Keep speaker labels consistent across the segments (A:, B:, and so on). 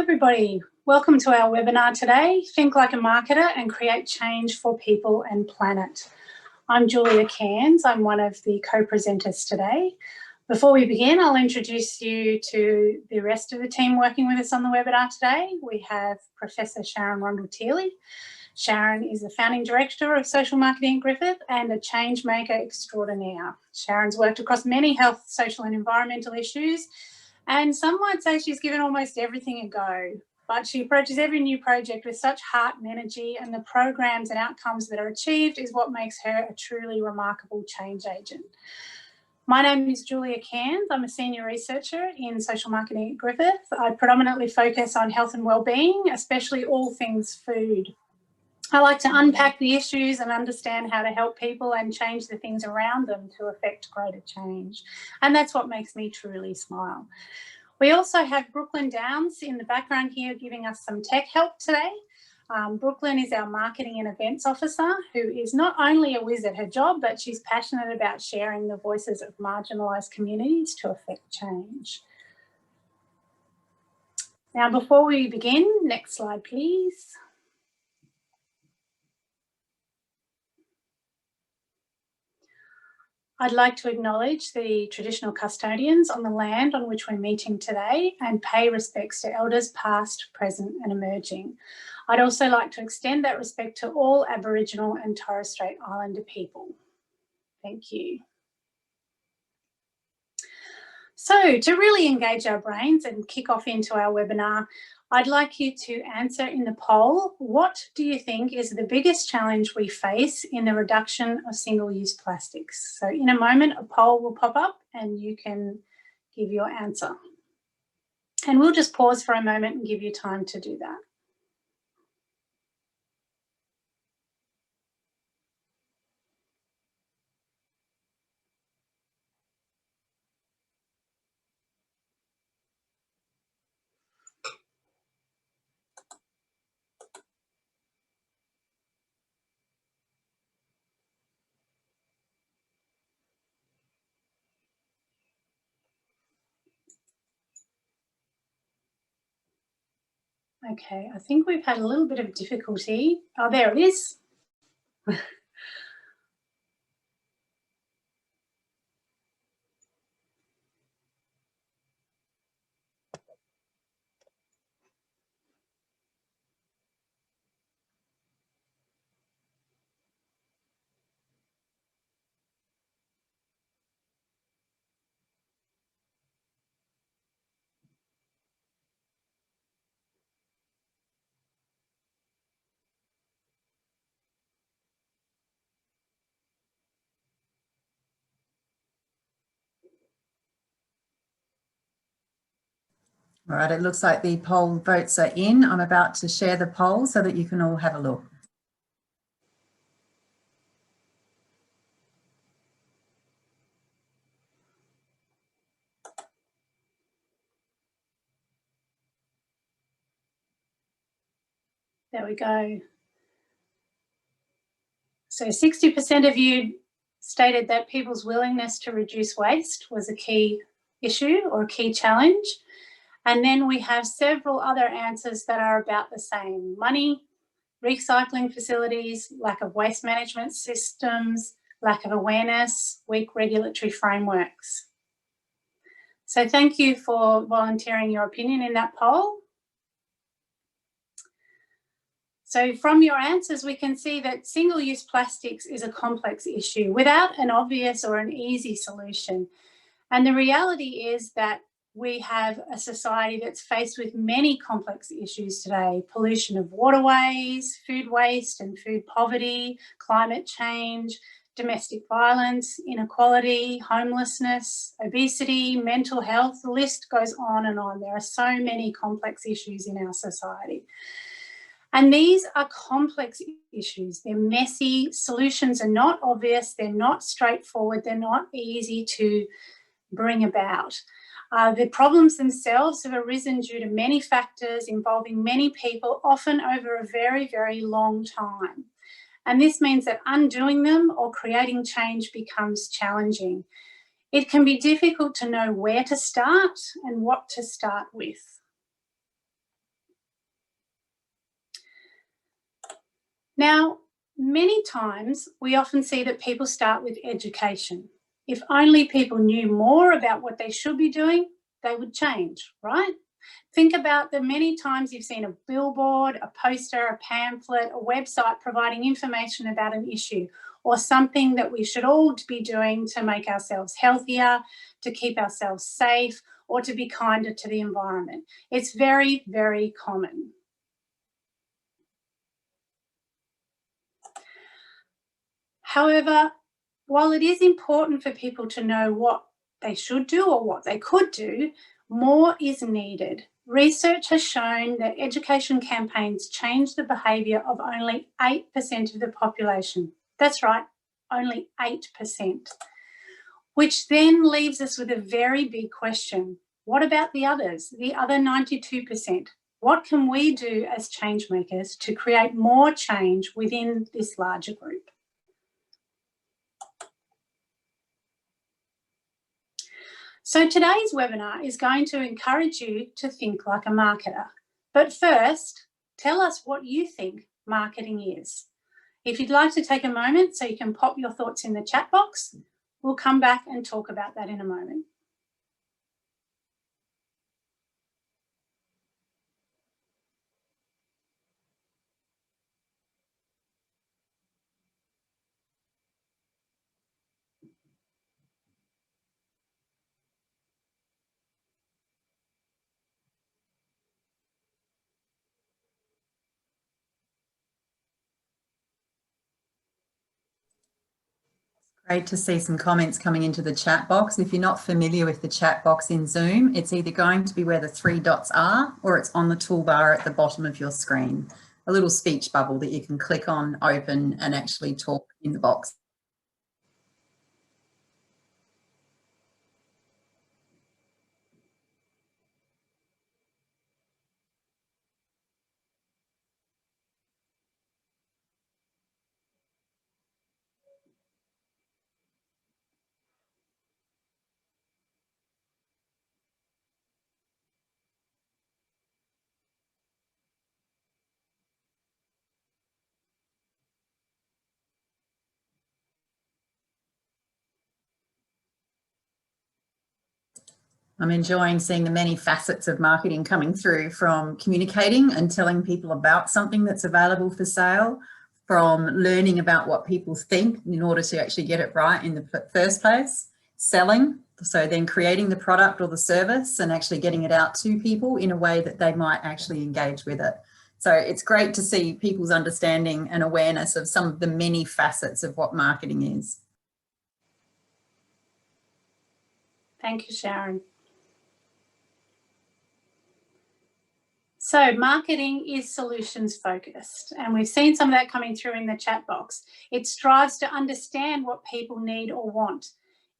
A: Everybody, welcome to our webinar today, Think Like a Marketer and Create Change for People and Planet. I'm Julia Carins, I'm one of the co-presenters today. Before we begin, I'll introduce you to the rest of the team working with us on the webinar today. We have Professor Sharyn Rundle-Thiele. Sharyn is the Founding Director of Social Marketing at Griffith and a change maker extraordinaire. Sharyn's worked across many health, social and environmental issues, and some might say she's given almost everything a go, but she approaches every new project with such heart and energy, and the programs and outcomes that are achieved is what makes her a truly remarkable change agent. My name is Julia Carins. I'm a senior researcher in social marketing at Griffith. I predominantly focus on health and wellbeing, especially all things food. I like to unpack the issues and understand how to help people and change the things around them to affect greater change. And that's what makes me truly smile. We also have Brooklyn Downs in the background here giving us some tech help today. Brooklyn is our marketing and events officer, who is not only a whiz at her job, but she's passionate about sharing the voices of marginalised communities to affect change. Now, before we begin, next slide, please. I'd like to acknowledge the traditional custodians on the land on which we're meeting today and pay respects to elders past, present and emerging. I'd also like to extend that respect to all Aboriginal and Torres Strait Islander people. Thank you. So to really engage our brains and kick off into our webinar, I'd like you to answer in the poll, what do you think is the biggest challenge we face in the reduction of single-use plastics? So in a moment, a poll will pop up and you can give your answer. And we'll just pause for a moment and give you time to do that. Okay, I think we've had a little bit of difficulty. Oh, there it is.
B: All right, it looks like the poll votes are in. I'm about to share the poll so that you can all have a look.
A: There we go. So 60% of you stated that people's willingness to reduce waste was a key issue or a key challenge. And then we have several other answers that are about the same: money, recycling facilities, lack of waste management systems, lack of awareness, weak regulatory frameworks. So thank you for volunteering your opinion in that poll. So from your answers, we can see that single-use plastics is a complex issue without an obvious or an easy solution. And the reality is that we have a society that's faced with many complex issues today: pollution of waterways, food waste and food poverty, climate change, domestic violence, inequality, homelessness, obesity, mental health. The list goes on and on. There are so many complex issues in our society. And these are complex issues. They're messy. Solutions are not obvious. They're not straightforward. They're not easy to bring about. The problems themselves have arisen due to many factors involving many people, often over a very, very long time. And this means that undoing them or creating change becomes challenging. It can be difficult to know where to start and what to start with. Now, many times we often see that people start with education. If only people knew more about what they should be doing, they would change, right? Think about the many times you've seen a billboard, a poster, a pamphlet, a website providing information about an issue or something that we should all be doing to make ourselves healthier, to keep ourselves safe, or to be kinder to the environment. It's very, very common. However, while it is important for people to know what they should do or what they could do, more is needed. Research has shown that education campaigns change the behaviour of only 8% of the population. That's right, only 8%. Which then leaves us with a very big question. What about the others, the other 92%? What can we do as change makers to create more change within this larger group? So today's webinar is going to encourage you to think like a marketer. But first, tell us what you think marketing is. If you'd like to take a moment so you can pop your thoughts in the chat box, we'll come back and talk about that in a moment.
B: Great to see some comments coming into the chat box. If you're not familiar with the chat box in Zoom, it's either going to be where the 3 dots are or it's on the toolbar at the bottom of your screen. A little speech bubble that you can click on, open and actually talk in the box. I'm enjoying seeing the many facets of marketing coming through, from communicating and telling people about something that's available for sale, from learning about what people think in order to actually get it right in the first place, selling, so then creating the product or the service and actually getting it out to people in a way that they might actually engage with it. So it's great to see people's understanding and awareness of some of the many facets of what marketing is.
A: Thank you, Sharyn. So marketing is solutions focused, and we've seen some of that coming through in the chat box. It strives to understand what people need or want.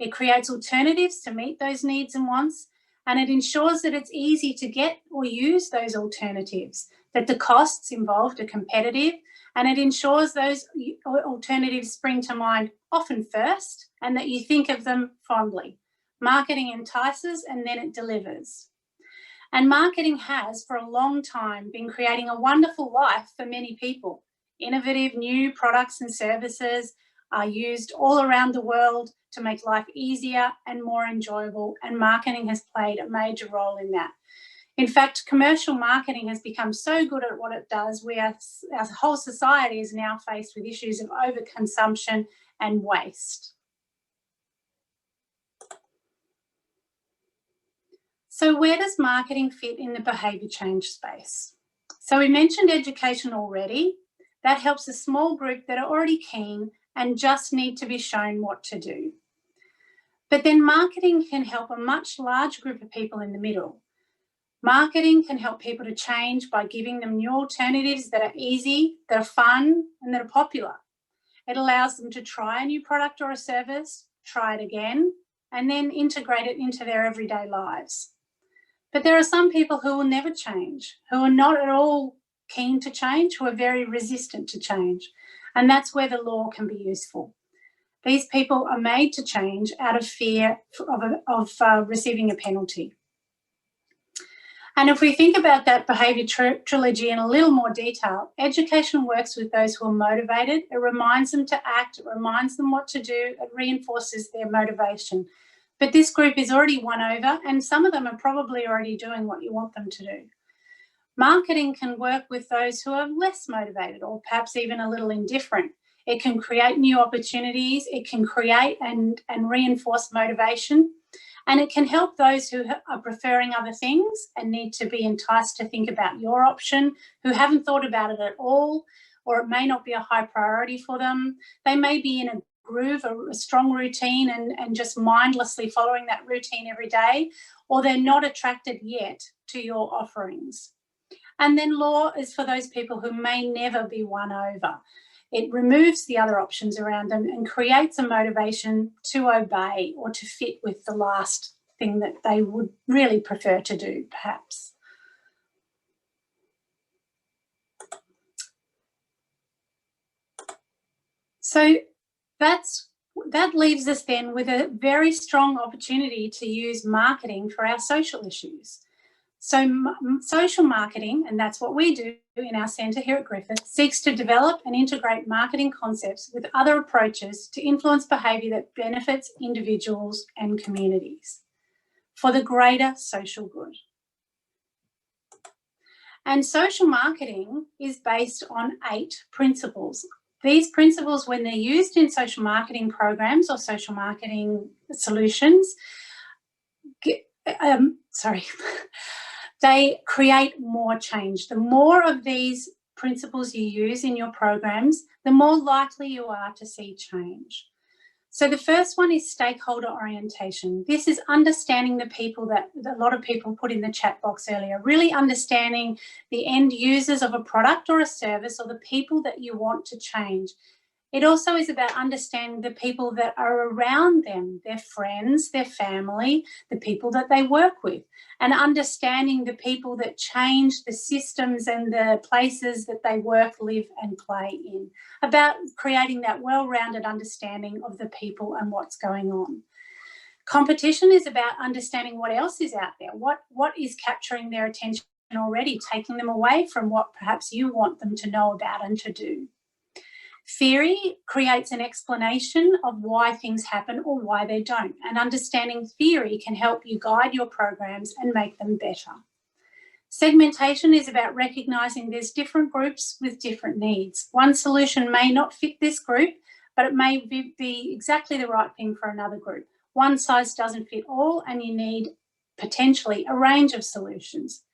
A: It creates alternatives to meet those needs and wants, and it ensures that it's easy to get or use those alternatives, that the costs involved are competitive, and it ensures those alternatives spring to mind often first and that you think of them fondly. Marketing entices and then it delivers. And marketing has, for a long time, been creating a wonderful life for many people. Innovative new products and services are used all around the world to make life easier and more enjoyable, and marketing has played a major role in that. In fact, commercial marketing has become so good at what it does, our whole society is now faced with issues of overconsumption and waste. So where does marketing fit in the behaviour change space? So we mentioned education already. That helps a small group that are already keen and just need to be shown what to do. But then marketing can help a much larger group of people in the middle. Marketing can help people to change by giving them new alternatives that are easy, that are fun, and that are popular. It allows them to try a new product or a service, try it again, and then integrate it into their everyday lives. But there are some people who will never change, who are not at all keen to change, who are very resistant to change. And that's where the law can be useful. These people are made to change out of fear of receiving a penalty. And if we think about that behaviour trilogy in a little more detail, education works with those who are motivated. It reminds them to act, it reminds them what to do, it reinforces their motivation. But this group is already won over, and some of them are probably already doing what you want them to do. Marketing can work with those who are less motivated or perhaps even a little indifferent. It can create new opportunities, it can create and reinforce motivation, and it can help those who are preferring other things and need to be enticed to think about your option, who haven't thought about it at all, or it may not be a high priority for them. They may be in a groove, a strong routine, and just mindlessly following that routine every day, or they're not attracted yet to your offerings. And then law is for those people who may never be won over. It removes the other options around them and creates a motivation to obey or to fit with the last thing that they would really prefer to do, perhaps. So that leaves us then with a very strong opportunity to use marketing for our social issues. So social marketing, and that's what we do in our centre here at Griffith, seeks to develop and integrate marketing concepts with other approaches to influence behaviour that benefits individuals and communities for the greater social good. And social marketing is based on 8 principles. These principles, when they're used in social marketing programs or social marketing solutions, they create more change. The more of these principles you use in your programs, the more likely you are to see change. So the first one is stakeholder orientation. This is understanding the people that a lot of people put in the chat box earlier, really understanding the end users of a product or a service or the people that you want to change. It also is about understanding the people that are around them, their friends, their family, the people that they work with, and understanding the people that change the systems and the places that they work, live and play in, about creating that well-rounded understanding of the people and what's going on. Competition is about understanding what else is out there, what is capturing their attention already, taking them away from what perhaps you want them to know about and to do. Theory creates an explanation of why things happen or why they don't, and understanding theory can help you guide your programs and make them better. Segmentation is about recognising there's different groups with different needs. One solution may not fit this group, but it may be exactly the right thing for another group. One size doesn't fit all, and you need potentially a range of solutions.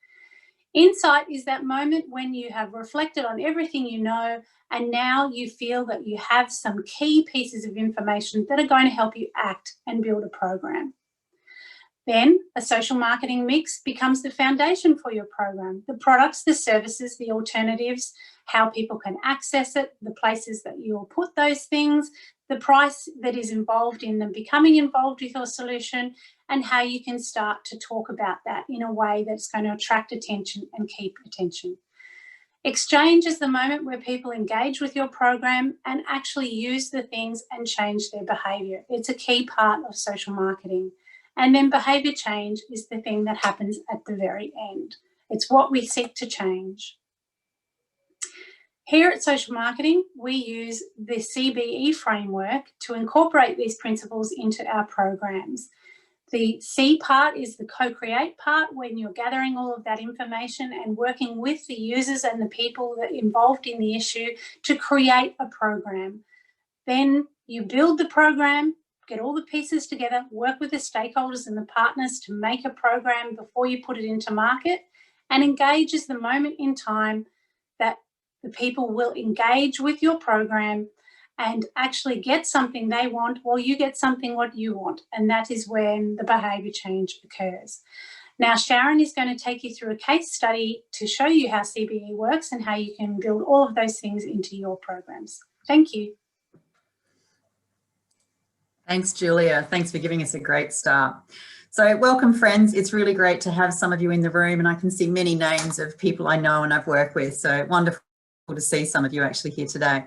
A: Insight is that moment when you have reflected on everything you know, and now you feel that you have some key pieces of information that are going to help you act and build a program. Then a social marketing mix becomes the foundation for your program. The products, the services, the alternatives, how people can access it, the places that you will put those things, the price that is involved in them becoming involved with your solution, and how you can start to talk about that in a way that's going to attract attention and keep attention. Exchange is the moment where people engage with your program and actually use the things and change their behaviour. It's a key part of social marketing. And then behaviour change is the thing that happens at the very end. It's what we seek to change. Here at Social Marketing, we use the CBE framework to incorporate these principles into our programs. The C part is the co-create part, when you're gathering all of that information and working with the users and the people that are involved in the issue to create a program. Then you build the program, get all the pieces together, work with the stakeholders and the partners to make a program before you put it into market, and engage is the moment in time that the people will engage with your program and actually get something they want while you get something what you want. And that is when the behaviour change occurs. Now, Sharyn is going to take you through a case study to show you how CBE works and how you can build all of those things into your programs. Thank you.
B: Thanks, Julia. Thanks for giving us a great start. So welcome, friends. It's really great to have some of you in the room, and I can see many names of people I know and I've worked with. So wonderful to see some of you actually here today.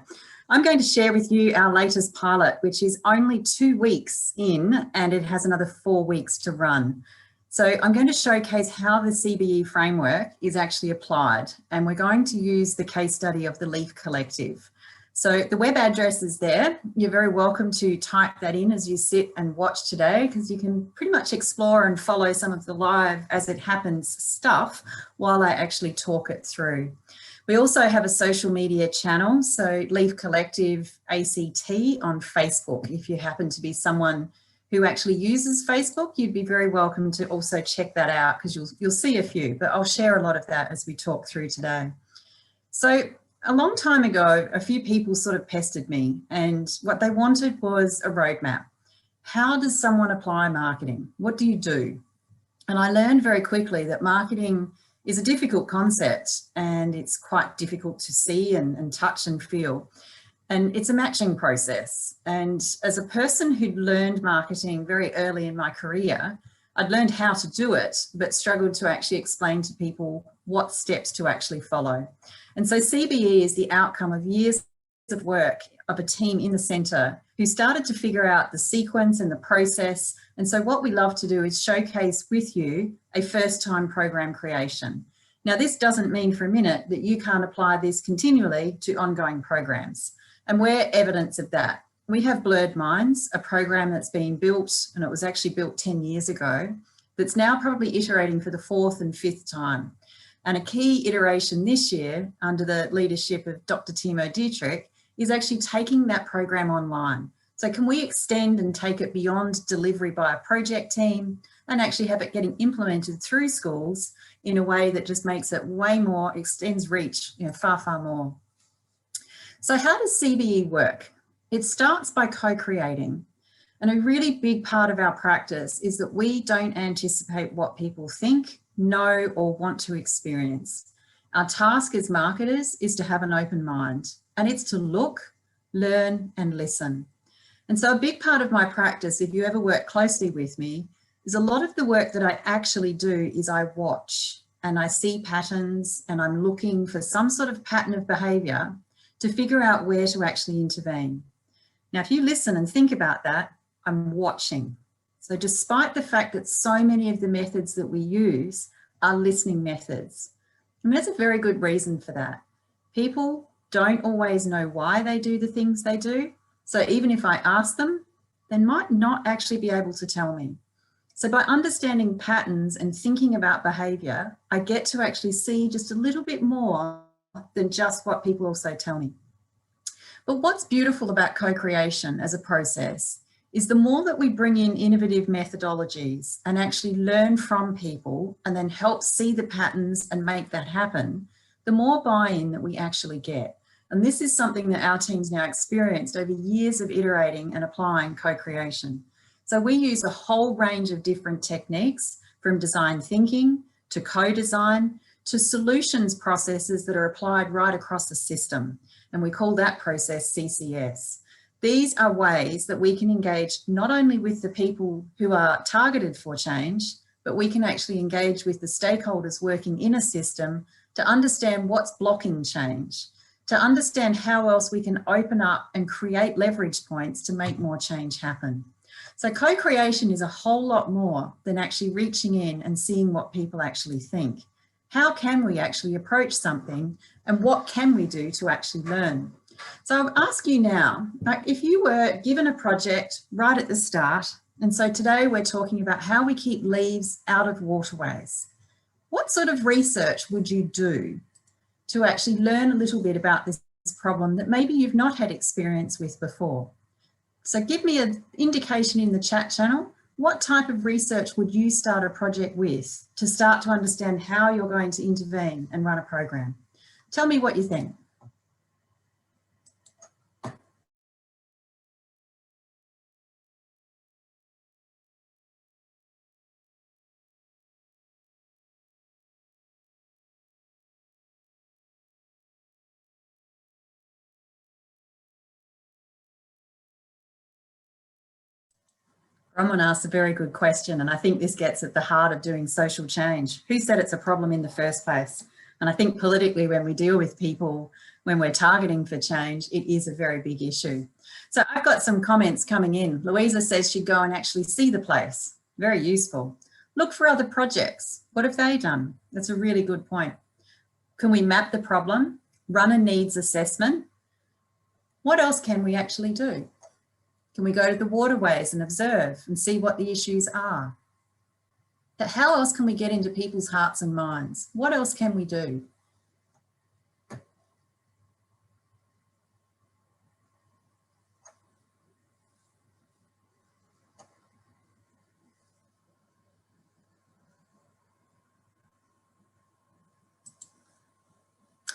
B: I'm going to share with you our latest pilot, which is only 2 weeks in, and it has another 4 weeks to run. So I'm going to showcase how the CBE framework is actually applied, and we're going to use the case study of the Leaf Collective. So the web address is there. You're very welcome to type that in as you sit and watch today, because you can pretty much explore and follow some of the live as it happens stuff while I actually talk it through. We also have a social media channel, so Leaf Collective ACT on Facebook. If you happen to be someone who actually uses Facebook, you'd be very welcome to also check that out, because you'll see a few, but I'll share a lot of that as we talk through today. So a long time ago, a few people sort of pestered me, and what they wanted was a roadmap. How does someone apply marketing? What do you do? And I learned very quickly that marketing is a difficult concept, and it's quite difficult to see and touch and feel. And it's a matching process. And as a person who'd learned marketing very early in my career, I'd learned how to do it, but struggled to actually explain to people what steps to actually follow. And so CBE is the outcome of years of work of a team in the centre who started to figure out the sequence and the process. And so what we love to do is showcase with you a first-time program creation. Now, this doesn't mean for a minute that you can't apply this continually to ongoing programs. And we're evidence of that. We have Blurred Minds, a program that's been built, and it was actually built 10 years ago, that's now probably iterating for the 4th and 5th time. And a key iteration this year, under the leadership of Dr. Timo Dietrich, is actually taking that program online. So can we extend and take it beyond delivery by a project team and actually have it getting implemented through schools in a way that just makes it way more, extends reach, far, far more. So how does CBE work? It starts by co-creating. And a really big part of our practice is that we don't anticipate what people think, know, or want to experience. Our task as marketers is to have an open mind, and it's to look, learn, and listen. And so a big part of my practice, if you ever work closely with me, is a lot of the work that I actually do is I watch and I see patterns, and I'm looking for some sort of pattern of behaviour to figure out where to actually intervene. Now, if you listen and think about that, I'm watching. So despite the fact that so many of the methods that we use are listening methods, and there's a very good reason for that. People don't always know why they do the things they do. So even if I ask them, they might not actually be able to tell me. So by understanding patterns and thinking about behaviour, I get to actually see just a little bit more than just what people also tell me. But what's beautiful about co-creation as a process is the more that we bring in innovative methodologies and actually learn from people and then help see the patterns and make that happen, the more buy-in that we actually get. And this is something that our team's now experienced over years of iterating and applying co-creation. So we use a whole range of different techniques, from design thinking to co-design to solutions processes that are applied right across the system. And we call that process CCS. These are ways that we can engage not only with the people who are targeted for change, but we can actually engage with the stakeholders working in a system to understand what's blocking change, to understand how else we can open up and create leverage points to make more change happen. So co-creation is a whole lot more than actually reaching in and seeing what people actually think. How can we actually approach something, and what can we do to actually learn? So I'll ask you now, like, if you were given a project right at the start, and so today we're talking about how we keep leaves out of waterways, what sort of research would you do to actually learn a little bit about this problem that maybe you've not had experience with before? So give me an indication in the chat channel. What type of research would you start a project with to start to understand how you're going to intervene and run a program? Tell me what you think. Someone asked a very good question, and I think this gets at the heart of doing social change. Who said it's a problem in the first place? And I think politically, when we deal with people, when we're targeting for change, it is a very big issue. So I've got some comments coming in. Louisa says she'd go and actually see the place. Very useful. Look for other projects. What have they done? That's a really good point. Can we map the problem, run a needs assessment? What else can we actually do? Can we go to the waterways and observe and see what the issues are? But how else can we get into people's hearts and minds? What else can we do?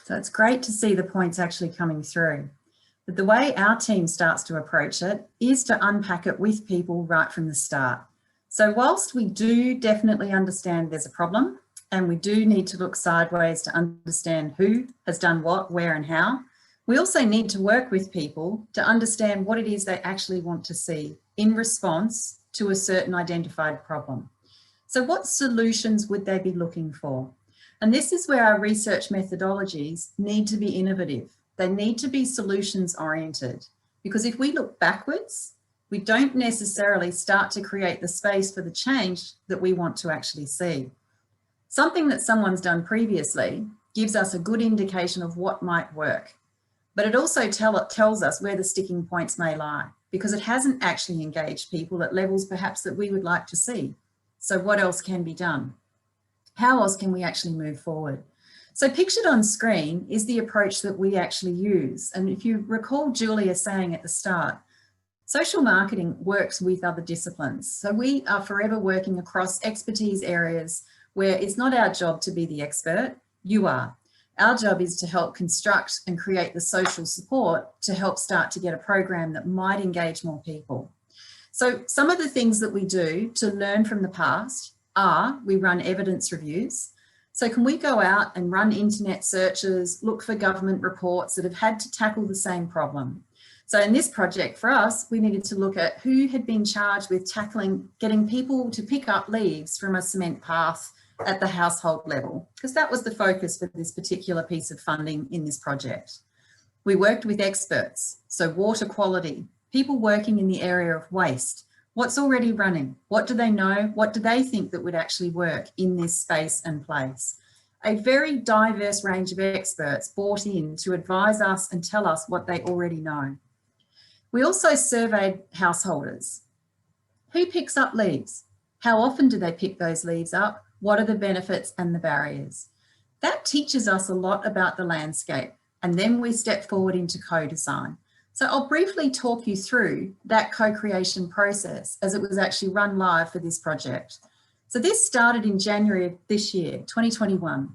B: So it's great to see the points actually coming through. But the way our team starts to approach it is to unpack it with people right from the start. So whilst we do definitely understand there's a problem, and we do need to look sideways to understand who has done what, where and how, we also need to work with people to understand what it is they actually want to see in response to a certain identified problem. So what solutions would they be looking for? And this is where our research methodologies need to be innovative. They need to be solutions oriented, because if we look backwards, we don't necessarily start to create the space for the change that we want to actually see. Something that someone's done previously gives us a good indication of what might work, but it also tells us where the sticking points may lie, because it hasn't actually engaged people at levels perhaps that we would like to see. So what else can be done? How else can we actually move forward? So pictured on screen is the approach that we actually use. And if you recall Julia saying at the start, social marketing works with other disciplines. So we are forever working across expertise areas where it's not our job to be the expert, you are. Our job is to help construct and create the social support to help start to get a program that might engage more people. So some of the things that we do to learn from the past are we run evidence reviews. So can we go out and run internet searches, look for government reports that have had to tackle the same problem? So in this project for us, we needed to look at who had been charged with getting people to pick up leaves from a cement path at the household level, because that was the focus for this particular piece of funding in this project. We worked with experts, so water quality, people working in the area of waste, what's already running, what do they know, what do they think that would actually work in this space and place. A very diverse range of experts brought in to advise us and tell us what they already know. We also surveyed householders. Who picks up leaves? How often do they pick those leaves up? What are the benefits and the barriers? That teaches us a lot about the landscape, and then we step forward into co-design. So I'll briefly talk you through that co-creation process as it was actually run live for this project. So this started in January of this year, 2021.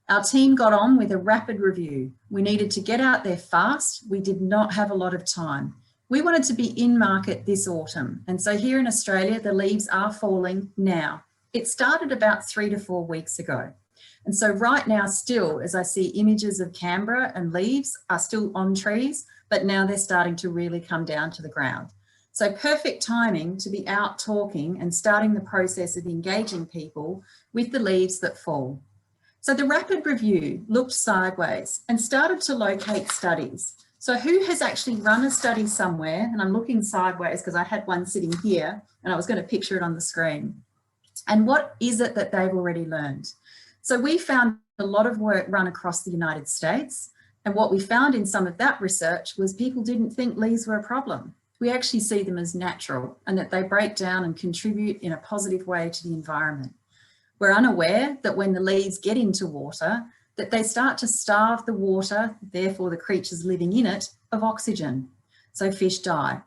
B: Our team got on with a rapid review. We needed to get out there fast. We did not have a lot of time. We wanted to be in market this autumn. And so here in Australia, the leaves are falling now. It started about 3 to 4 weeks ago. And so right now still, as I see images of Canberra and leaves are still on trees, but now they're starting to really come down to the ground. So perfect timing to be out talking and starting the process of engaging people with the leaves that fall. So the rapid review looked sideways and started to locate studies. So who has actually run a study somewhere? And I'm looking sideways because I had one sitting here and I was going to picture it on the screen. And what is it that they've already learned? So we found a lot of work run across the United States. And what we found in some of that research was people didn't think leaves were a problem. We actually see them as natural and that they break down and contribute in a positive way to the environment. We're unaware that when the leaves get into water, that they start to starve the water, therefore the creatures living in it, of oxygen. So fish die.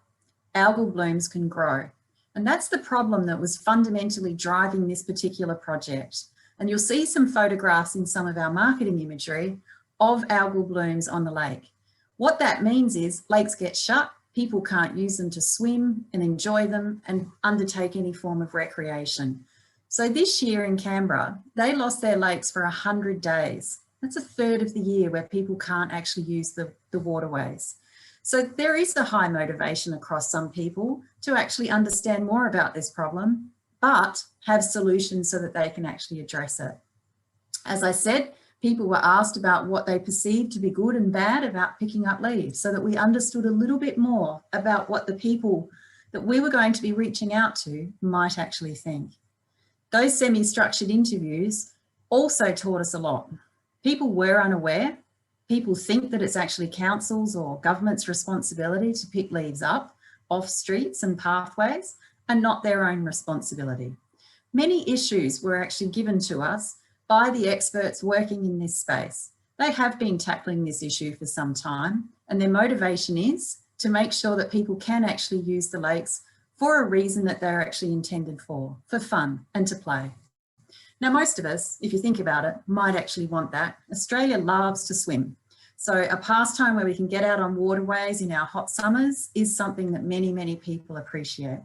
B: Algal blooms can grow. And that's the problem that was fundamentally driving this particular project. And you'll see some photographs in some of our marketing imagery of algal blooms on the lake. What that means is lakes get shut, people can't use them to swim and enjoy them and undertake any form of recreation. So this year in Canberra, they lost their lakes for 100 days. That's a third of the year where people can't actually use the waterways. So there is a high motivation across some people to actually understand more about this problem, but have solutions so that they can actually address it. As I said, people were asked about what they perceived to be good and bad about picking up leaves so that we understood a little bit more about what the people that we were going to be reaching out to might actually think. Those semi-structured interviews also taught us a lot. People were unaware. People think that it's actually councils or government's responsibility to pick leaves up off streets and pathways and not their own responsibility. Many issues were actually given to us by the experts working in this space. They have been tackling this issue for some time, and their motivation is to make sure that people can actually use the lakes for a reason that they're actually intended for fun and to play. Now, most of us, if you think about it, might actually want that. Australia loves to swim. So a pastime where we can get out on waterways in our hot summers is something that many, many people appreciate.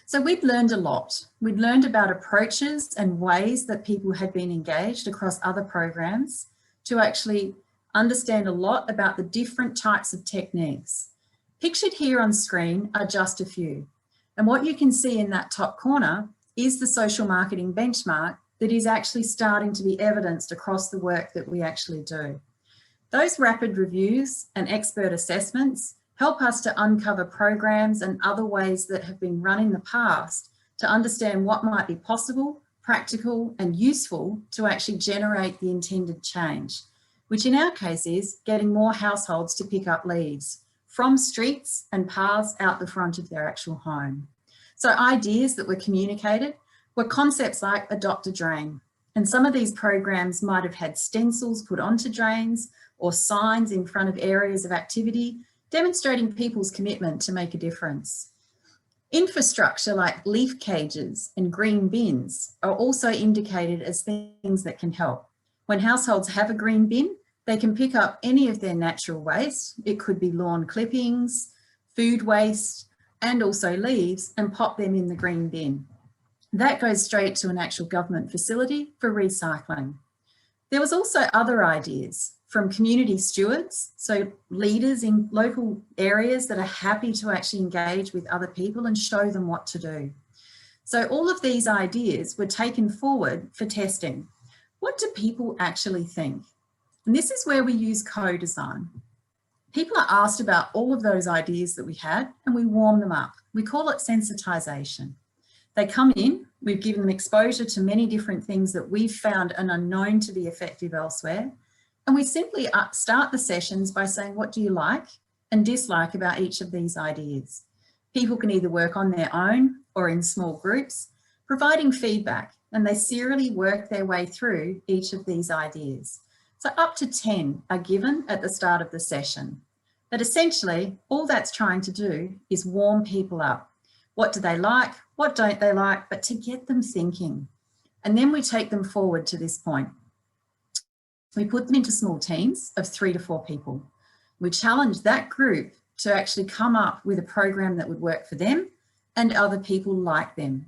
B: So we'd learned a lot. We'd learned about approaches and ways that people had been engaged across other programs to actually understand a lot about the different types of techniques. Pictured here on screen are just a few. And what you can see in that top corner is the social marketing benchmark that is actually starting to be evidenced across the work that we actually do. Those rapid reviews and expert assessments help us to uncover programs and other ways that have been run in the past to understand what might be possible, practical and useful to actually generate the intended change, which in our case is getting more households to pick up leaves from streets and paths out the front of their actual home. So ideas that were communicated were concepts like adopt a drain. And some of these programs might have had stencils put onto drains or signs in front of areas of activity, demonstrating people's commitment to make a difference. Infrastructure like leaf cages and green bins are also indicated as things that can help. When households have a green bin, they can pick up any of their natural waste. It could be lawn clippings, food waste, and also leaves, and pop them in the green bin. That goes straight to an actual government facility for recycling. There was also other ideas from community stewards, so leaders in local areas that are happy to actually engage with other people and show them what to do. So all of these ideas were taken forward for testing. What do people actually think? And this is where we use co-design. People are asked about all of those ideas that we had and we warm them up. We call it sensitization. They come in, we've given them exposure to many different things that we've found and are known to be effective elsewhere. And we simply start the sessions by saying, what do you like and dislike about each of these ideas? People can either work on their own or in small groups, providing feedback, and they serially work their way through each of these ideas. So up to 10 are given at the start of the session. But essentially, all that's trying to do is warm people up. What do they like? What don't they like? But to get them thinking. And then we take them forward to this point. We put them into small teams of 3 to 4 people. We challenge that group to actually come up with a program that would work for them and other people like them.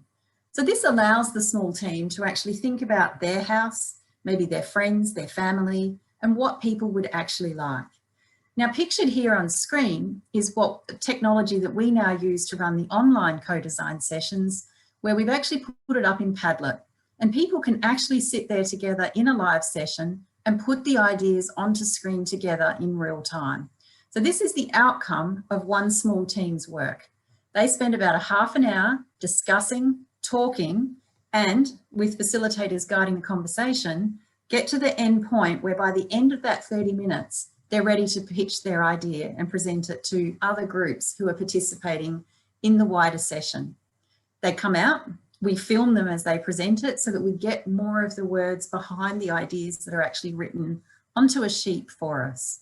B: So this allows the small team to actually think about their house, maybe their friends, their family, and what people would actually like. Now, pictured here on screen is what technology that we now use to run the online co-design sessions, where we've actually put it up in Padlet, and people can actually sit there together in a live session and put the ideas onto screen together in real time. So this is the outcome of one small team's work. They spend about a half an hour discussing, talking, and with facilitators guiding the conversation, get to the end point where by the end of that 30 minutes, they're ready to pitch their idea and present it to other groups who are participating in the wider session. They come out, we film them as they present it so that we get more of the words behind the ideas that are actually written onto a sheet for us.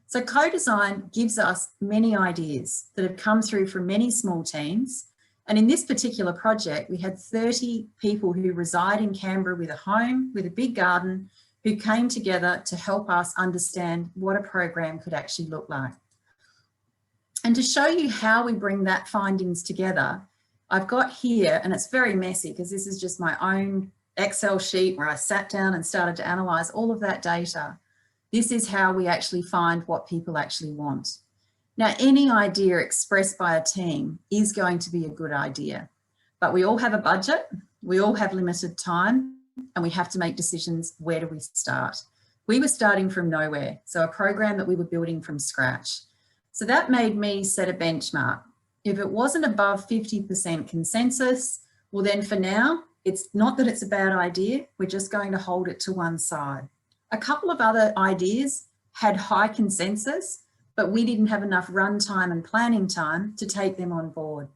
B: So co-design gives us many ideas that have come through from many small teams. And in this particular project, we had 30 people who reside in Canberra with a home, with a big garden, who came together to help us understand what a program could actually look like. And to show you how we bring that findings together, I've got here, and it's very messy because this is just my own Excel sheet where I sat down and started to analyse all of that data. This is how we actually find what people actually want. Now, any idea expressed by a team is going to be a good idea, but we all have a budget, we all have limited time, and we have to make decisions. Where do we start? We were starting from nowhere, so a program that we were building from scratch. So that made me set a benchmark. If it wasn't above 50% consensus, well then for now, It's not that it's a bad idea, we're just going to hold it to one side. A couple of other ideas had high consensus, but we didn't have enough run time and planning time to take them on board.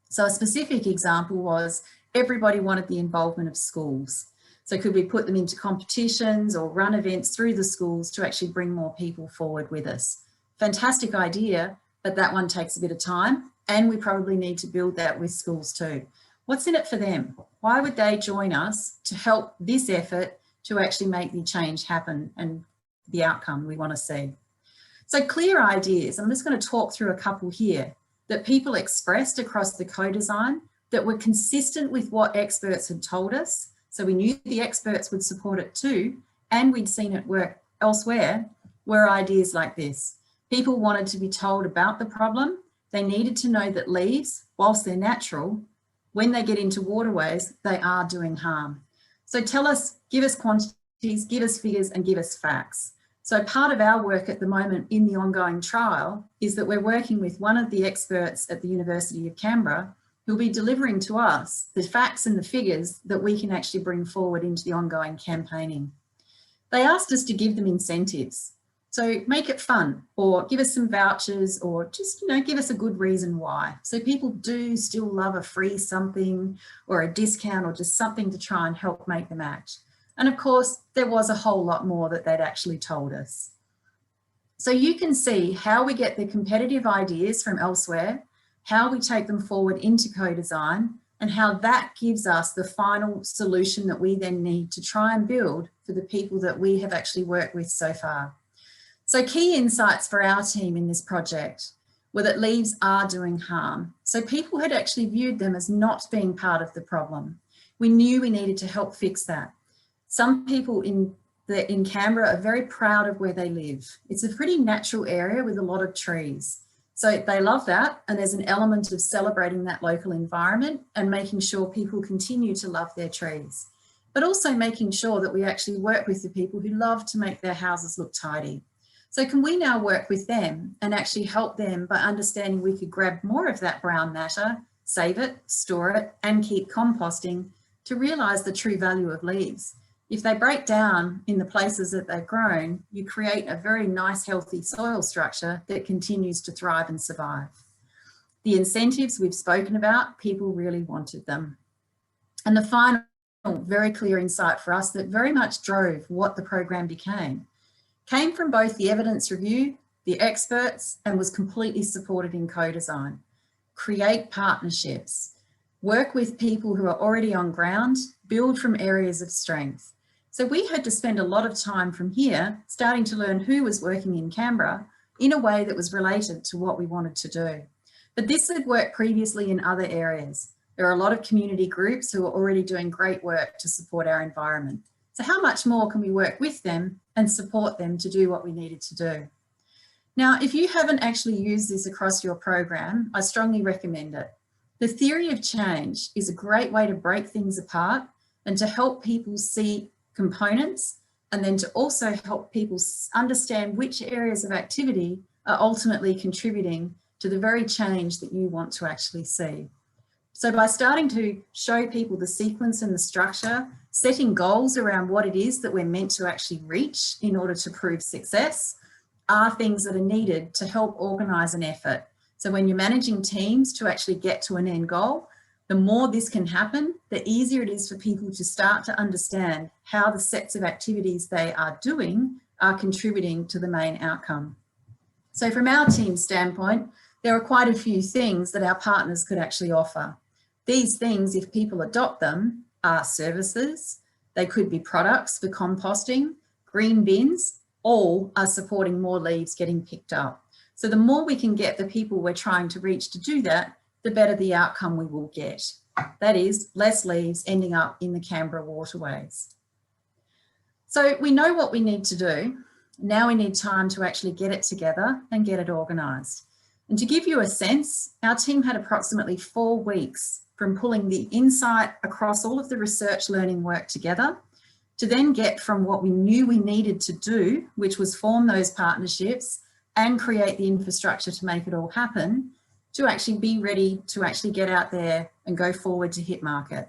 B: So a specific example was everybody wanted the involvement of schools. So could we put them into competitions or run events through the schools to actually bring more people forward with us? Fantastic idea, but that one takes a bit of time, and we probably need to build that with schools too. What's in it for them? Why would they join us to help this effort to actually make the change happen and the outcome we want to see? So clear ideas, I'm just going to talk through a couple here that people expressed across the co-design that were consistent with what experts had told us. So we knew the experts would support it too, and we'd seen it work elsewhere, were ideas like this. People wanted to be told about the problem. They needed to know that leaves, whilst they're natural, when they get into waterways, they are doing harm. So tell us, give us quantities, give us figures, and give us facts. So part of our work at the moment in the ongoing trial is that we're working with one of the experts at the University of Canberra who'll be delivering to us the facts and the figures that we can actually bring forward into the ongoing campaigning. They asked us to give them incentives. So make it fun, or give us some vouchers, or just, give us a good reason why. So people do still love a free something or a discount or just something to try and help make them act. And of course, there was a whole lot more that they'd actually told us. So you can see how we get the competitive ideas from elsewhere, how we take them forward into co-design, and how that gives us the final solution that we then need to try and build for the people that we have actually worked with so far. So key insights for our team in this project were that leaves are doing harm. So people had actually viewed them as not being part of the problem. We knew we needed to help fix that. Some people in Canberra are very proud of where they live. It's a pretty natural area with a lot of trees. So they love that, and there's an element of celebrating that local environment and making sure people continue to love their trees, but also making sure that we actually work with the people who love to make their houses look tidy. So can we now work with them and actually help them by understanding we could grab more of that brown matter, save it, store it, and keep composting to realise the true value of leaves. If they break down in the places that they've grown, you create a very nice, healthy soil structure that continues to thrive and survive. The incentives we've spoken about, people really wanted them. And the final very clear insight for us that very much drove what the program became came from both the evidence review, the experts, and was completely supported in co-design. Create partnerships, work with people who are already on ground, build from areas of strength. So we had to spend a lot of time from here starting to learn who was working in Canberra in a way that was related to what we wanted to do. But this had worked previously in other areas. There are a lot of community groups who are already doing great work to support our environment. So how much more can we work with them and support them to do what we needed to do? Now, if you haven't actually used this across your program, I strongly recommend it. The theory of change is a great way to break things apart and to help people see components, and then to also help people understand which areas of activity are ultimately contributing to the very change that you want to actually see. So by starting to show people the sequence and the structure, setting goals around what it is that we're meant to actually reach in order to prove success are things that are needed to help organise an effort. So when you're managing teams to actually get to an end goal, the more this can happen, the easier it is for people to start to understand how the sets of activities they are doing are contributing to the main outcome. So from our team's standpoint, there are quite a few things that our partners could actually offer. These things, if people adopt them, are services. They could be products for composting, green bins, all are supporting more leaves getting picked up. So the more we can get the people we're trying to reach to do that, the better the outcome we will get. That is, less leaves ending up in the Canberra waterways. So we know what we need to do. Now we need time to actually get it together and get it organised. And to give you a sense, our team had approximately 4 weeks from pulling the insight across all of the research learning work together to then get from what we knew we needed to do, which was form those partnerships and create the infrastructure to make it all happen, to actually be ready to actually get out there and go forward to hit market.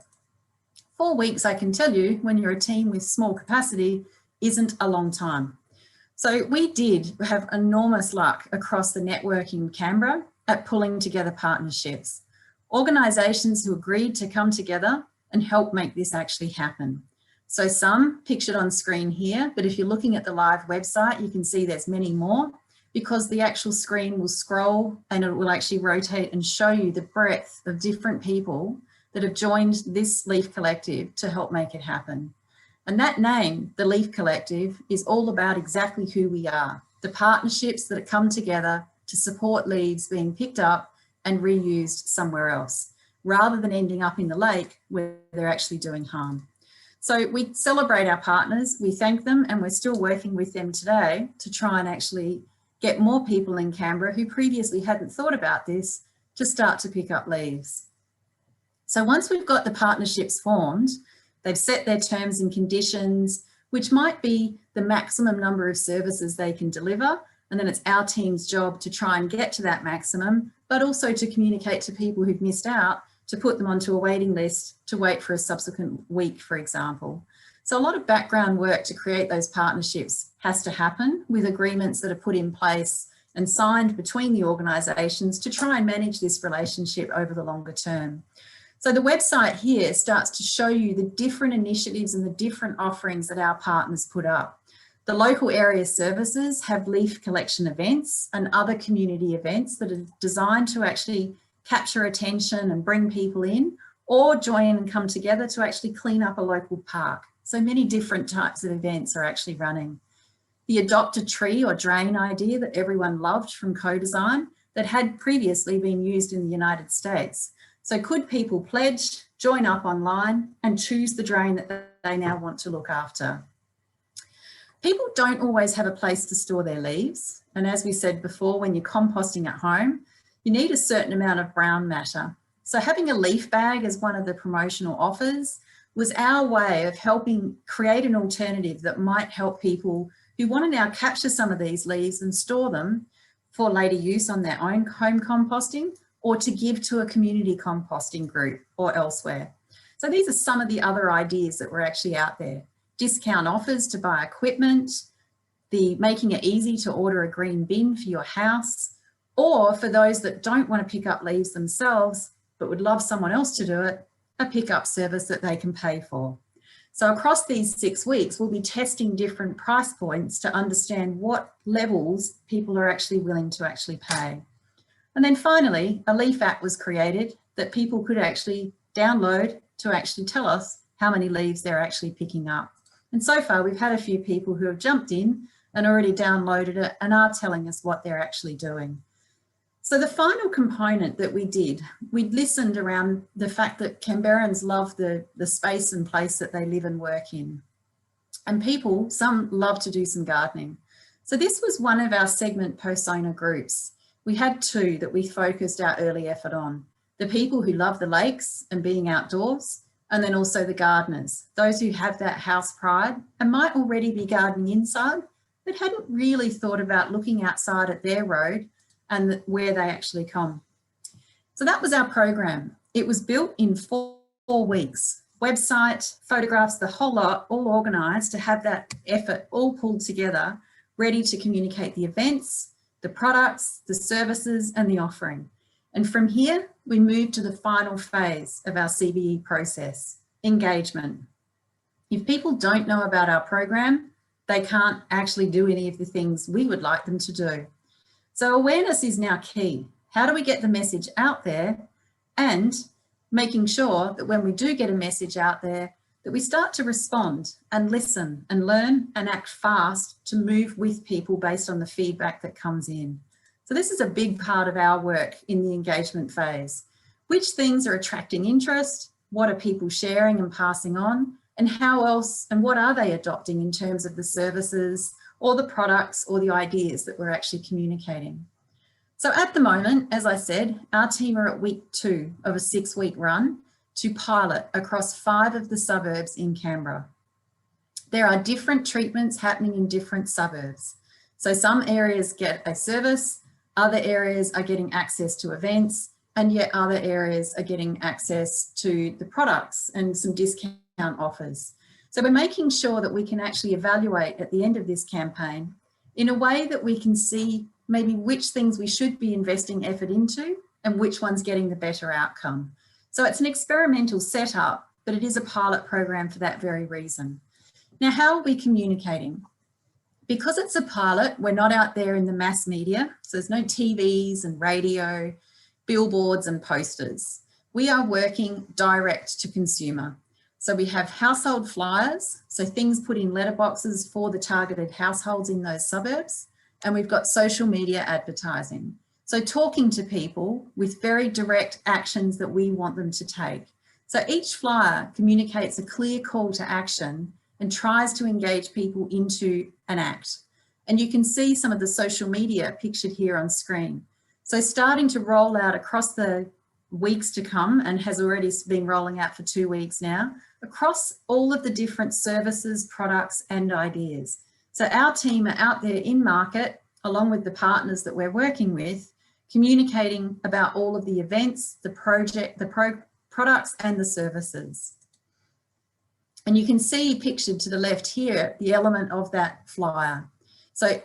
B: 4 weeks, I can tell you, when you're a team with small capacity, isn't a long time. So we did have enormous luck across the network in Canberra at pulling together partnerships, organisations who agreed to come together and help make this actually happen. So some pictured on screen here, but if you're looking at the live website, you can see there's many more, because the actual screen will scroll and it will actually rotate and show you the breadth of different people that have joined this Leaf Collective to help make it happen. And that name, the Leaf Collective, is all about exactly who we are, the partnerships that come together to support leaves being picked up and reused somewhere else, rather than ending up in the lake where they're actually doing harm. So we celebrate our partners, we thank them, and we're still working with them today to try and actually get more people in Canberra who previously hadn't thought about this to start to pick up leaves. So once we've got the partnerships formed, they've set their terms and conditions, which might be the maximum number of services they can deliver. And then it's our team's job to try and get to that maximum, but also to communicate to people who've missed out, to put them onto a waiting list to wait for a subsequent week, for example. So a lot of background work to create those partnerships has to happen, with agreements that are put in place and signed between the organisations to try and manage this relationship over the longer term. So the website here starts to show you the different initiatives and the different offerings that our partners put up. The local area services have leaf collection events and other community events that are designed to actually capture attention and bring people in, or join and come together to actually clean up a local park. So many different types of events are actually running. The adopt a tree or drain idea that everyone loved from co-design that had previously been used in the United States. So could people pledge, join up online and choose the drain that they now want to look after? People don't always have a place to store their leaves. And as we said before, when you're composting at home, you need a certain amount of brown matter. So having a leaf bag as one of the promotional offers was our way of helping create an alternative that might help people who want to now capture some of these leaves and store them for later use on their own home composting, or to give to a community composting group or elsewhere. So these are some of the other ideas that were actually out there. Discount offers to buy equipment, the making it easy to order a green bin for your house, or for those that don't want to pick up leaves themselves, but would love someone else to do it, a pickup service that they can pay for. So across these 6 weeks, we'll be testing different price points to understand what levels people are actually willing to actually pay. And then finally, a leaf app was created that people could actually download to actually tell us how many leaves they're actually picking up. And so far, we've had a few people who have jumped in and already downloaded it and are telling us what they're actually doing. So the final component that we did, we listened around the fact that Canberrans love the space and place that they live and work in. And people, some love to do some gardening. So this was one of our segment persona groups. We had 2 that we focused our early effort on. The people who love the lakes and being outdoors, and then also the gardeners, those who have that house pride and might already be gardening inside, but hadn't really thought about looking outside at their road and where they actually come. So that was our program. It was built in 4 weeks. Website, photographs, the whole lot, all organised to have that effort all pulled together, ready to communicate the events, the products, the services and the offering. And from here, we moved to the final phase of our CBE process, engagement. If people don't know about our program, they can't actually do any of the things we would like them to do. So awareness is now key. How do we get the message out there, and making sure that when we do get a message out there, that we start to respond and listen and learn and act fast to move with people based on the feedback that comes in. So this is a big part of our work in the engagement phase. Which things are attracting interest? What are people sharing and passing on? And how else and what are they adopting in terms of the services or the products or the ideas that we're actually communicating? So at the moment, as I said, our team are at week 2 of a 6-week run to pilot across 5 of the suburbs in Canberra. There are different treatments happening in different suburbs. So some areas get a service, other areas are getting access to events, and yet other areas are getting access to the products and some discount offers. So we're making sure that we can actually evaluate at the end of this campaign in a way that we can see maybe which things we should be investing effort into and which one's getting the better outcome. So it's an experimental setup, but it is a pilot program for that very reason. Now, how are we communicating? Because it's a pilot, we're not out there in the mass media. So there's no TVs and radio, billboards and posters. We are working direct to consumer. So we have household flyers, so things put in letterboxes for the targeted households in those suburbs. And we've got social media advertising. So talking to people with very direct actions that we want them to take. So each flyer communicates a clear call to action and tries to engage people into an act. And you can see some of the social media pictured here on screen. So starting to roll out across the weeks to come, and has already been rolling out for 2 weeks now, across all of the different services, products and ideas. So our team are out there in market, along with the partners that we're working with, communicating about all of the events, the products and the services. And you can see pictured to the left here, the element of that flyer. So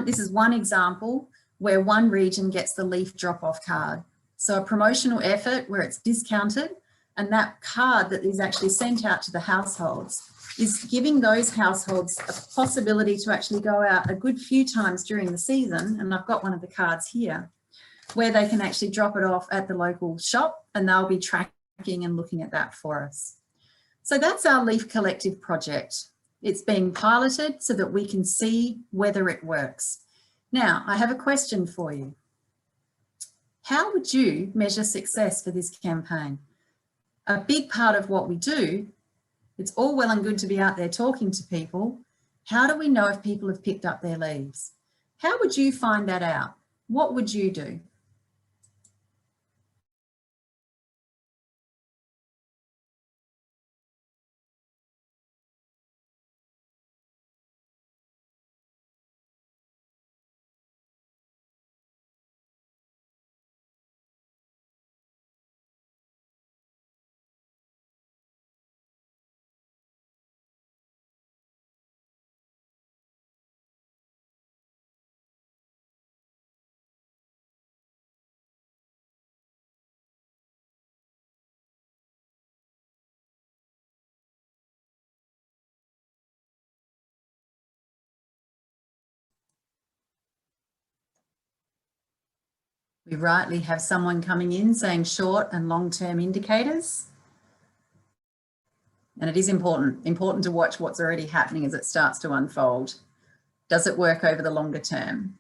B: this is one example where one region gets the leaf drop-off card. So a promotional effort where it's discounted, and that card that is actually sent out to the households is giving those households a possibility to actually go out a good few times during the season. And I've got one of the cards here where they can actually drop it off at the local shop, and they'll be tracking and looking at that for us. So that's our Leaf Collective project. It's being piloted so that we can see whether it works. Now, I have a question for you. How would you measure success for this campaign? A big part of what we do, it's all well and good to be out there talking to people. How do we know if people have picked up their leaves? How would you find that out? What would you do? We rightly have someone coming in saying short and long-term indicators. And it is important to watch what's already happening as it starts to unfold. Does it work over the longer term?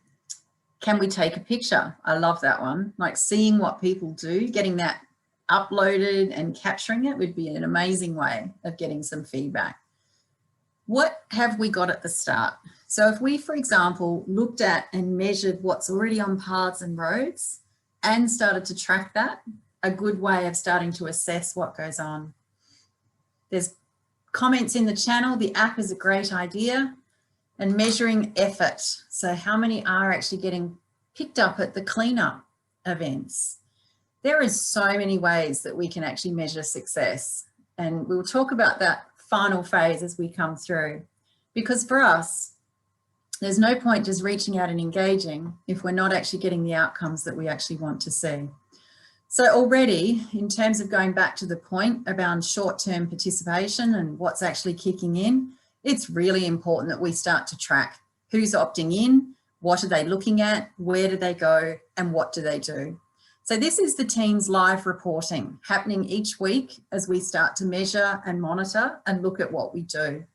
B: Can we take a picture? I love that one. Like seeing what people do, getting that uploaded and capturing it would be an amazing way of getting some feedback. What have we got at the start? So if we, for example, looked at and measured what's already on paths and roads and started to track that, a good way of starting to assess what goes on. There's comments in the channel, the app is a great idea, and measuring effort. So how many are actually getting picked up at the cleanup events? There is so many ways that we can actually measure success. And we'll talk about that final phase as we come through, because for us, there's no point just reaching out and engaging if we're not actually getting the outcomes that we actually want to see. So already, in terms of going back to the point around short-term participation and what's actually kicking in, it's really important that we start to track who's opting in, what are they looking at, where do they go, and what do they do. So this is the team's live reporting happening each week as we start to measure and monitor and look at what we do.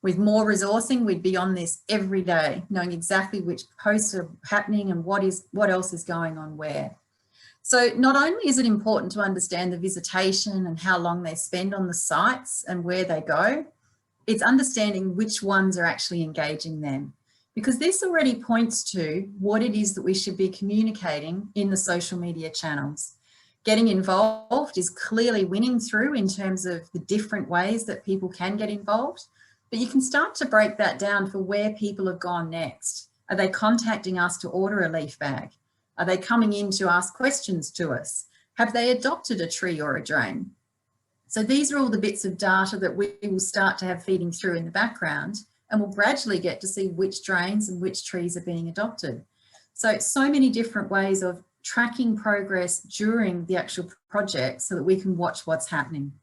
B: With more resourcing, we'd be on this every day, knowing exactly which posts are happening and what else is going on where. So not only is it important to understand the visitation and how long they spend on the sites and where they go, it's understanding which ones are actually engaging them. Because this already points to what it is that we should be communicating in the social media channels. Getting involved is clearly winning through in terms of the different ways that people can get involved, but you can start to break that down for where people have gone next. Are they contacting us to order a leaf bag? Are they coming in to ask questions to us? Have they adopted a tree or a drain? So these are all the bits of data that we will start to have feeding through in the background, and we'll gradually get to see which drains and which trees are being adopted. So many different ways of tracking progress during the actual project so that we can watch what's happening.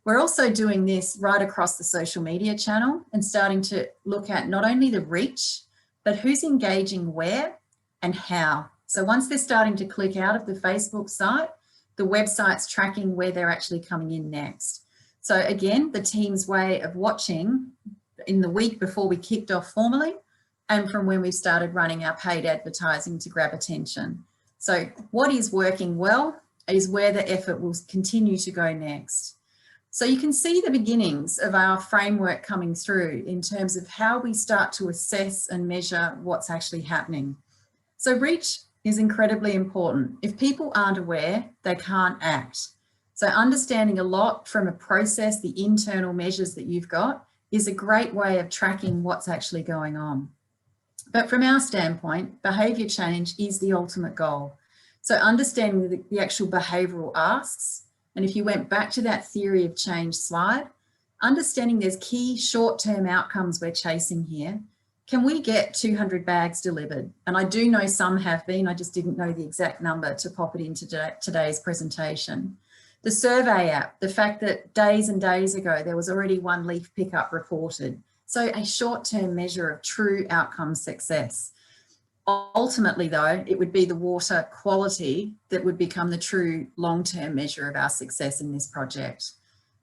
B: We're also doing this right across the social media channel and starting to look at not only the reach, but who's engaging where and how. So once they're starting to click out of the Facebook site, the website's tracking where they're actually coming in next. So again, the team's way of watching in the week before we kicked off formally and from when we started running our paid advertising to grab attention. So what is working well is where the effort will continue to go next. So you can see the beginnings of our framework coming through in terms of how we start to assess and measure what's actually happening. So reach is incredibly important. If people aren't aware, they can't act. So understanding a lot from a process, the internal measures that you've got, is a great way of tracking what's actually going on. But from our standpoint, behaviour change is the ultimate goal. So understanding the actual behavioural asks, and if you went back to that theory of change slide, understanding there's key short-term outcomes we're chasing here. Can we get 200 bags delivered? And I do know some have been, I just didn't know the exact number to pop it into today's presentation. The survey app, the fact that days and days ago, there was already one leaf pickup reported. So a short-term measure of true outcome success. Ultimately though, it would be the water quality that would become the true long-term measure of our success in this project.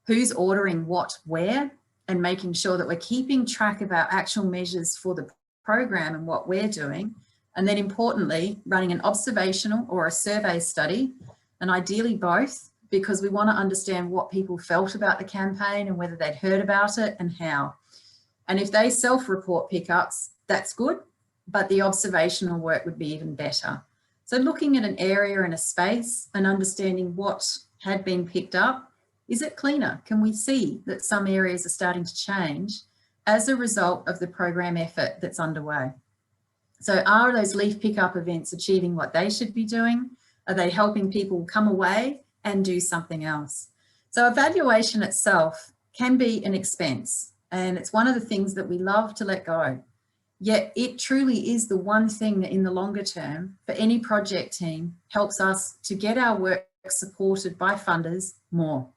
B: Who's ordering what, where, and making sure that we're keeping track of our actual measures for the program and what we're doing. And then importantly, running an observational or a survey study, and ideally both, because we want to understand what people felt about the campaign and whether they'd heard about it and how. And if they self-report pickups, that's good, but the observational work would be even better. So looking at an area and a space and understanding what had been picked up. Is it cleaner? Can we see that some areas are starting to change as a result of the program effort that's underway? So are those leaf pickup events achieving what they should be doing? Are they helping people come away and do something else? So evaluation itself can be an expense, and it's one of the things that we love to let go. Yet it truly is the one thing that in the longer term for any project team helps us to get our work supported by funders more.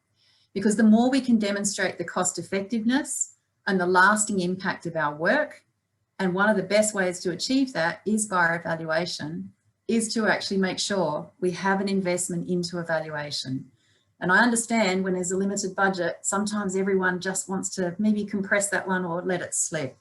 B: Because the more we can demonstrate the cost effectiveness and the lasting impact of our work, and one of the best ways to achieve that is via evaluation, is to actually make sure we have an investment into evaluation. And I understand when there's a limited budget, sometimes everyone just wants to maybe compress that one or let it slip.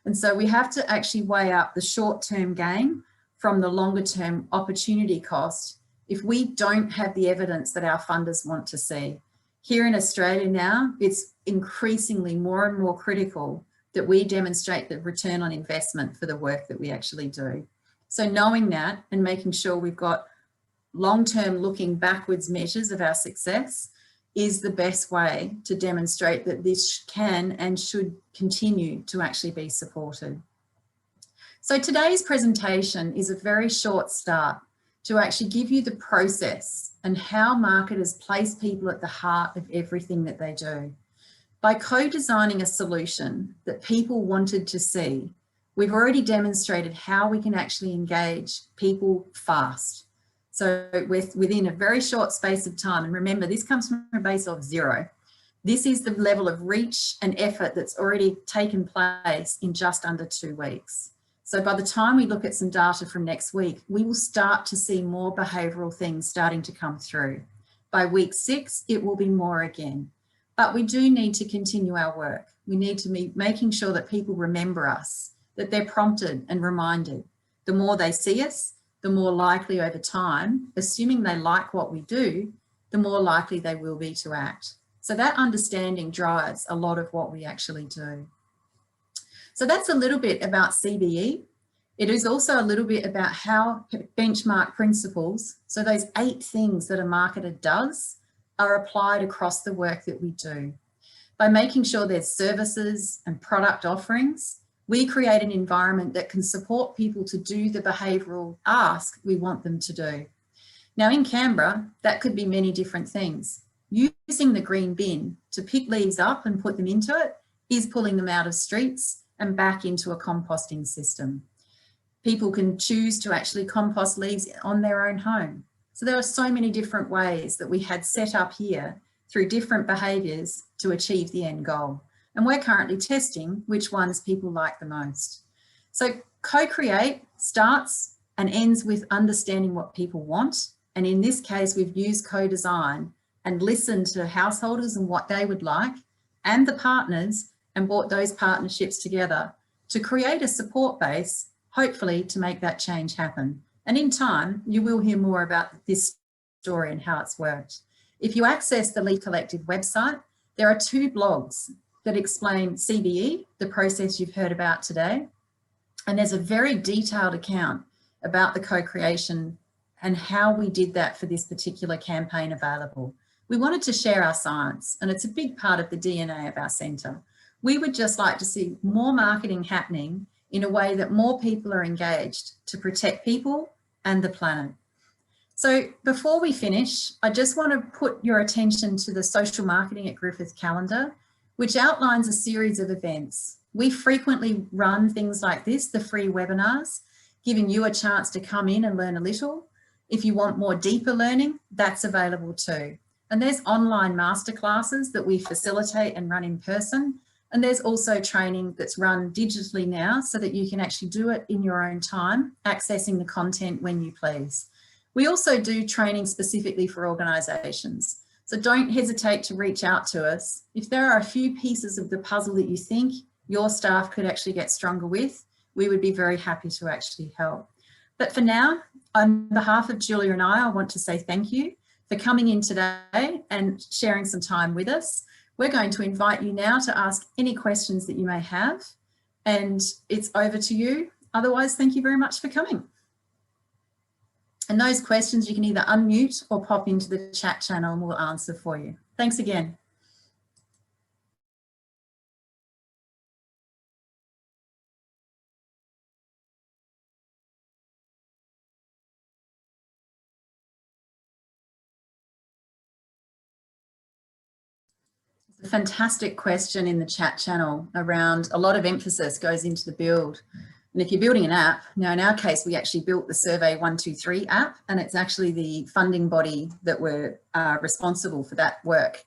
B: And so we have to actually weigh up the short-term gain from the longer-term opportunity cost if we don't have the evidence that our funders want to see. Here in Australia now, it's increasingly more and more critical that we demonstrate the return on investment for the work that we actually do. So knowing that and making sure we've got long-term looking backwards measures of our success is the best way to demonstrate that this can and should continue to actually be supported. So today's presentation is a very short start to actually give you the process and how marketers place people at the heart of everything that they do. By co-designing a solution that people wanted to see, we've already demonstrated how we can actually engage people fast. So within a very short space of time, and remember, this comes from a base of 0. This is the level of reach and effort that's already taken place in just under 2 weeks. So by the time we look at some data from next week, we will start to see more behavioural things starting to come through. By week 6, it will be more again. But we do need to continue our work. We need to be making sure that people remember us, that they're prompted and reminded. The more they see us, the more likely over time, assuming they like what we do, the more likely they will be to act. So that understanding drives a lot of what we actually do. So that's a little bit about CBE. It is also a little bit about how benchmark principles, so those 8 things that a marketer does, are applied across the work that we do. By making sure there's services and product offerings, we create an environment that can support people to do the behavioural ask we want them to do. Now in Canberra, that could be many different things. using the green bin to pick leaves up and put them into it is pulling them out of streets and back into a composting system. People can choose to actually compost leaves on their own home. So there are so many different ways that we had set up here through different behaviours to achieve the end goal. And we're currently testing which ones people like the most. So co-create starts and ends with understanding what people want. And in this case, we've used co-design and listened to householders and what they would like and the partners and brought those partnerships together to create a support base, hopefully to make that change happen. And in time, you will hear more about this story and how it's worked. If you access the Leaf Collective website, there are 2 blogs that explain CBE, the process you've heard about today. And there's a very detailed account about the co-creation and how we did that for this particular campaign available. We wanted to share our science, and it's a big part of the DNA of our centre. We would just like to see more marketing happening in a way that more people are engaged to protect people and the planet. So before we finish, I just want to put your attention to the Social Marketing at Griffith calendar, which outlines a series of events. We frequently run things like this, the free webinars, giving you a chance to come in and learn a little. If you want more deeper learning, that's available too. And there's online masterclasses that we facilitate and run in person. And there's also training that's run digitally now so that you can actually do it in your own time, accessing the content when you please. We also do training specifically for organisations. So don't hesitate to reach out to us. If there are a few pieces of the puzzle that you think your staff could actually get stronger with, we would be very happy to actually help. But for now, on behalf of Julia and I want to say thank you for coming in today and sharing some time with us. We're going to invite you now to ask any questions that you may have, and it's over to you. Otherwise, thank you very much for coming. And those questions you can either unmute or pop into the chat channel and we'll answer for you. Thanks again. It's a fantastic question in the chat channel around a lot of emphasis goes into the build. And if you're building an app, now in our case, we actually built the Survey 123 app, and it's actually the funding body that were responsible for that work.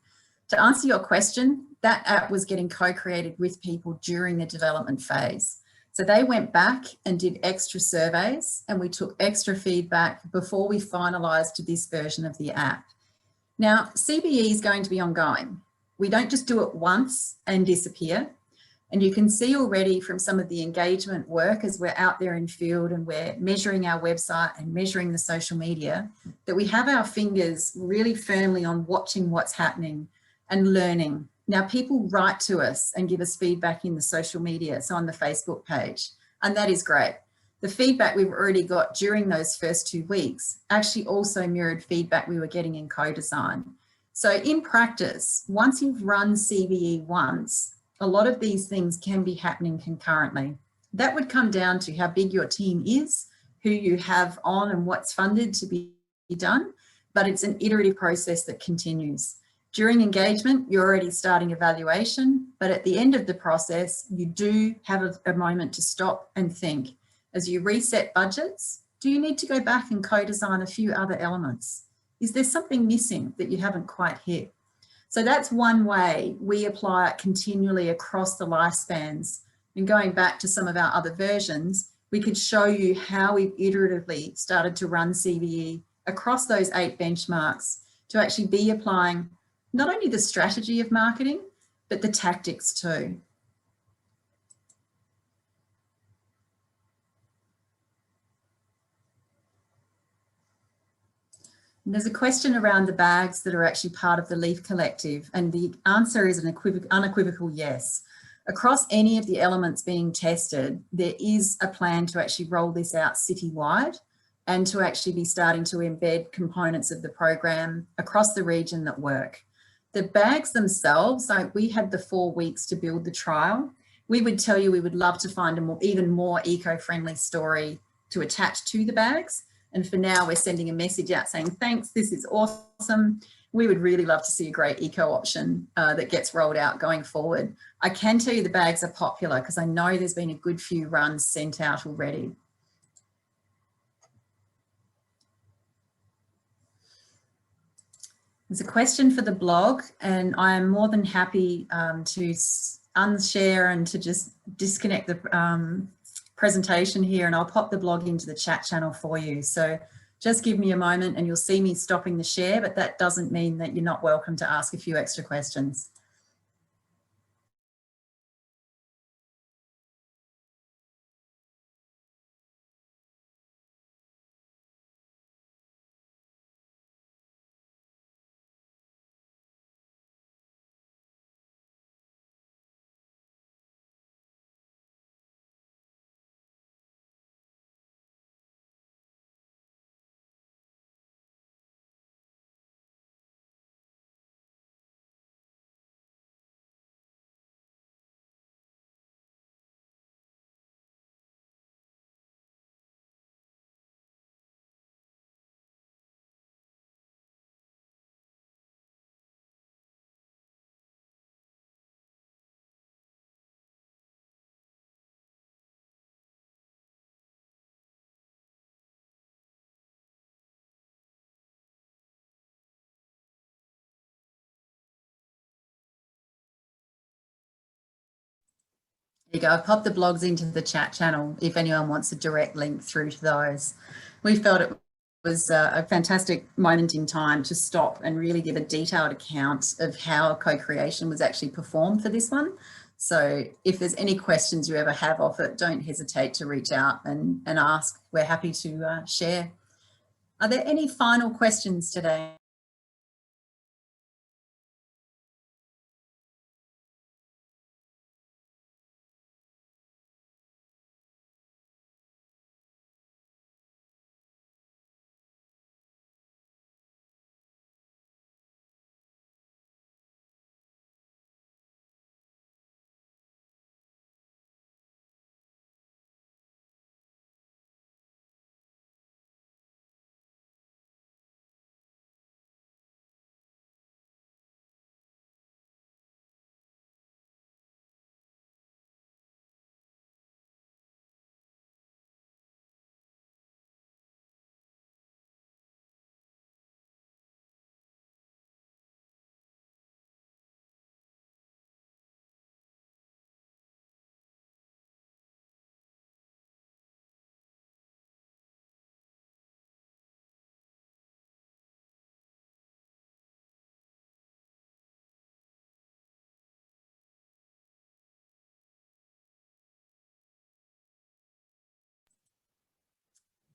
B: To answer your question, that app was getting co-created with people during the development phase. So they went back and did extra surveys, and we took extra feedback before we finalised this version of the app. Now, CBE is going to be ongoing. We don't just do it once and disappear. And you can see already from some of the engagement work as we're out there in field and we're measuring our website and measuring the social media, that we have our fingers really firmly on watching what's happening and learning. Now, people write to us and give us feedback in the social media, so on the Facebook page, and that is great. The feedback we've already got during those first 2 weeks actually also mirrored feedback we were getting in co-design. So in practice, once you've run CBE once, a lot of these things can be happening concurrently. That would come down to how big your team is, who you have on and what's funded to be done, but it's an iterative process that continues. During engagement, you're already starting evaluation, but at the end of the process, you do have a moment to stop and think. As you reset budgets, do you need to go back and co-design a few other elements? Is there something missing that you haven't quite hit? So that's one way we apply it continually across the lifespans. And going back to some of our other versions, we could show you how we've iteratively started to run CBE across those 8 benchmarks to actually be applying not only the strategy of marketing, but the tactics too. And there's a question around the bags that are actually part of the Leaf Collective, and the answer is an unequivocal yes. Across any of the elements being tested, there is a plan to actually roll this out citywide and to actually be starting to embed components of the program across the region that work. The bags themselves, like we had the 4 weeks to build the trial. We would tell you we would love to find a even more eco-friendly story to attach to the bags. And for now, we're sending a message out saying, thanks, this is awesome. we would really love to see a great eco option that gets rolled out going forward. I can tell you the bags are popular because I know there's been a good few runs sent out already. There's a question for the blog, and I'm more than happy to unshare and to just disconnect the presentation here, and I'll pop the blog into the chat channel for you. So just give me a moment and you'll see me stopping the share, but that doesn't mean that you're not welcome to ask a few extra questions. There you go. I've popped the blogs into the chat channel if anyone wants a direct link through to those. We felt it was a fantastic moment in time to stop and really give a detailed account of how co-creation was actually performed for this one. So if there's any questions you ever have of it, don't hesitate to reach out and ask. We're happy to share. Are there any final questions today?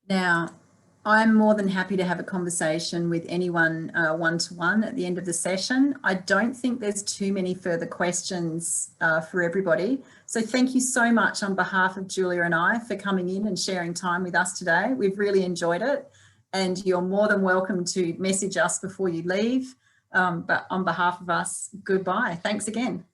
B: Now, I'm more than happy to have a conversation with anyone one-to-one at the end of the session. I don't think there's too many further questions for everybody. So thank you so much on behalf of Julia and I for coming in and sharing time with us today. We've really enjoyed it, and you're more than welcome to message us before you leave. But on behalf of us, goodbye. Thanks again.